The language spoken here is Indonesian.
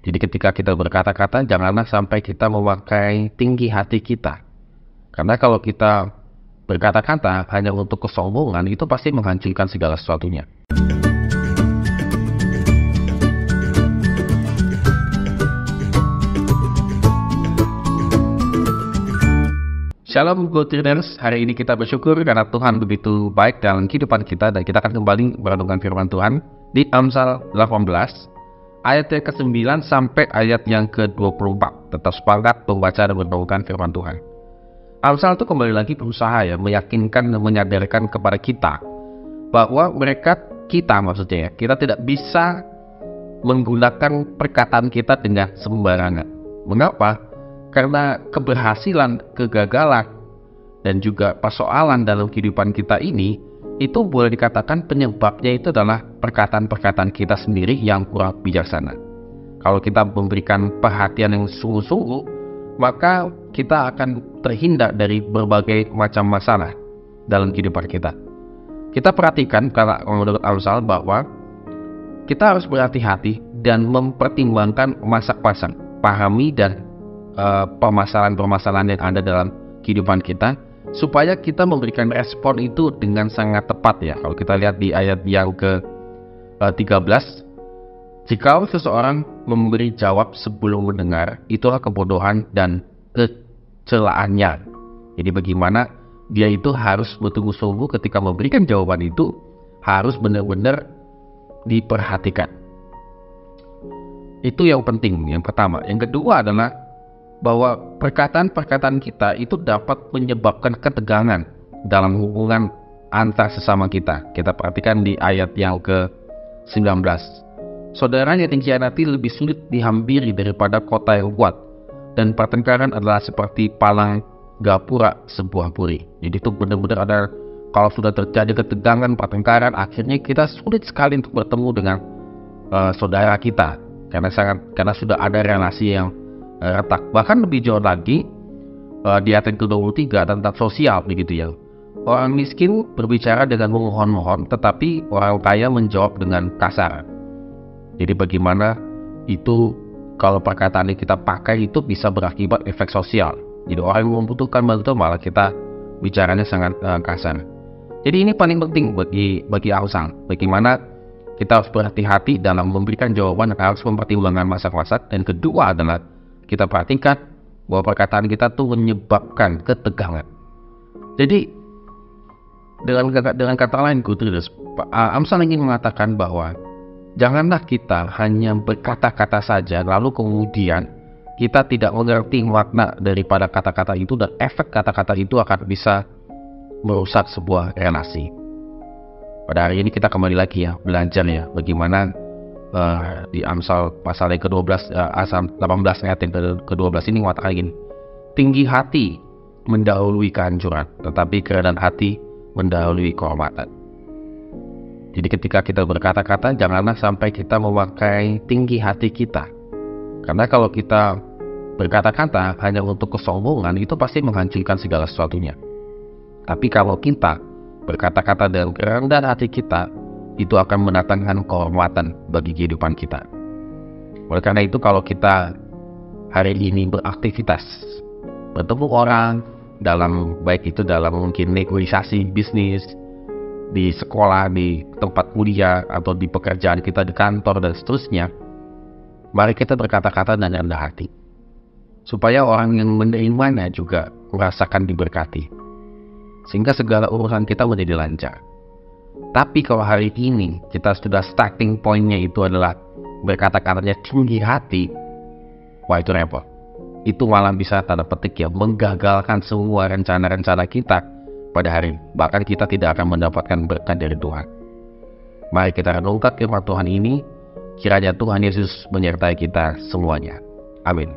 Jadi ketika kita berkata-kata, janganlah sampai kita memakai tinggi hati kita. Karena kalau kita berkata-kata hanya untuk kesombongan, itu pasti menghancurkan segala sesuatunya. Shalom Good Traders, hari ini kita bersyukur karena Tuhan begitu baik dalam kehidupan kita, dan kita akan kembali merenungkan firman Tuhan di Amsal 18 ayat yang ke-9 sampai ayat yang ke-24. Tetap semangat membaca dan merenungkan firman Tuhan. Amsal itu kembali lagi berusaha meyakinkan dan menyadarkan kepada kita bahwa kita tidak bisa menggunakan perkataan kita dengan sembarangan. Mengapa? Karena keberhasilan, kegagalan, dan juga persoalan dalam kehidupan kita ini, itu boleh dikatakan penyebabnya itu adalah perkataan-perkataan kita sendiri yang kurang bijaksana. Kalau kita memberikan perhatian yang sungguh-sungguh, maka kita akan terhindar dari berbagai macam masalah dalam kehidupan kita. Kita perhatikan, kalau menurut Amsal, bahwa kita harus berhati-hati dan mempertimbangkan masak-masak, pahami dan permasalahan-permasalahan yang ada dalam kehidupan kita, supaya kita memberikan respon itu dengan sangat tepat ya. Kalau kita lihat di ayat yang ke-13, jika seseorang memberi jawab sebelum mendengar, itulah kebodohan dan kecelaannya. Jadi bagaimana dia itu harus bersungguh-sungguh ketika memberikan jawaban itu, harus benar-benar diperhatikan. Itu yang penting, yang pertama. Yang kedua adalah bahwa perkataan-perkataan kita itu dapat menyebabkan ketegangan dalam hubungan antar sesama kita. Kita perhatikan di ayat yang ke-19. Saudara yang dikhianati lebih sulit dihampiri daripada kota yang kuat, dan pertengkaran adalah seperti palang gapura sebuah puri. Jadi itu benar-benar ada, kalau sudah terjadi ketegangan, pertengkaran, akhirnya kita sulit sekali untuk bertemu dengan saudara kita, karena sudah ada relasi yang retak. Bahkan lebih jauh lagi, di ayat ke-23 tentang sosial begitu ya. Orang miskin berbicara dengan memohon-mohon, tetapi orang kaya menjawab dengan kasar. Jadi bagaimana itu kalau perkataan yang kita pakai itu bisa berakibat efek sosial. Jadi orang yang membutuhkan bantuan malah kita bicaranya sangat kasar. Jadi ini paling penting bagi Amsal. Bagaimana kita harus berhati-hati dalam memberikan jawaban, harus mempertimbangkan masak-masak. Dan kedua adalah kita perhatikan bahwa perkataan kita tuh menyebabkan ketegangan. Jadi dengan kata lain, Amsal ingin mengatakan bahwa janganlah kita hanya berkata-kata saja, lalu kemudian kita tidak mengerti makna daripada kata-kata itu, dan efek kata-kata itu akan bisa merusak sebuah relasi. Pada hari ini kita kembali lagi belajar bagaimana di Amsal pasal yang ke-12, Amsal 18 ayat yang ke-12 ini mengatakan gini: tinggi hati mendahului kehancuran, tetapi kerendahan hati mendahului kehormatan. Jadi ketika kita berkata-kata, janganlah sampai kita memakai tinggi hati kita. Karena kalau kita berkata-kata hanya untuk kesombongan, itu pasti menghancurkan segala sesuatunya. Tapi kalau kita berkata-kata dengan kerendahan hati kita, itu akan mendatangkan kehormatan bagi kehidupan kita. Oleh karena itu, kalau kita hari ini beraktivitas, bertemu orang, baik itu dalam mungkin negosiasi bisnis, di sekolah, di tempat kuliah, atau di pekerjaan kita di kantor dan seterusnya, mari kita berkata-kata dengan rendah hati, supaya orang yang menerimanya juga merasakan diberkati, sehingga segala urusan kita menjadi lancar. Tapi kalau hari ini kita sudah starting point-nya itu adalah berkata-katanya tinggi hati, wah itu repot. Itu malah bisa tanda petik menggagalkan semua rencana-rencana kita pada hari ini. Bahkan kita tidak akan mendapatkan berkat dari Tuhan. Mari kita renungkan firman Tuhan ini, kiranya Tuhan Yesus menyertai kita semuanya. Amin.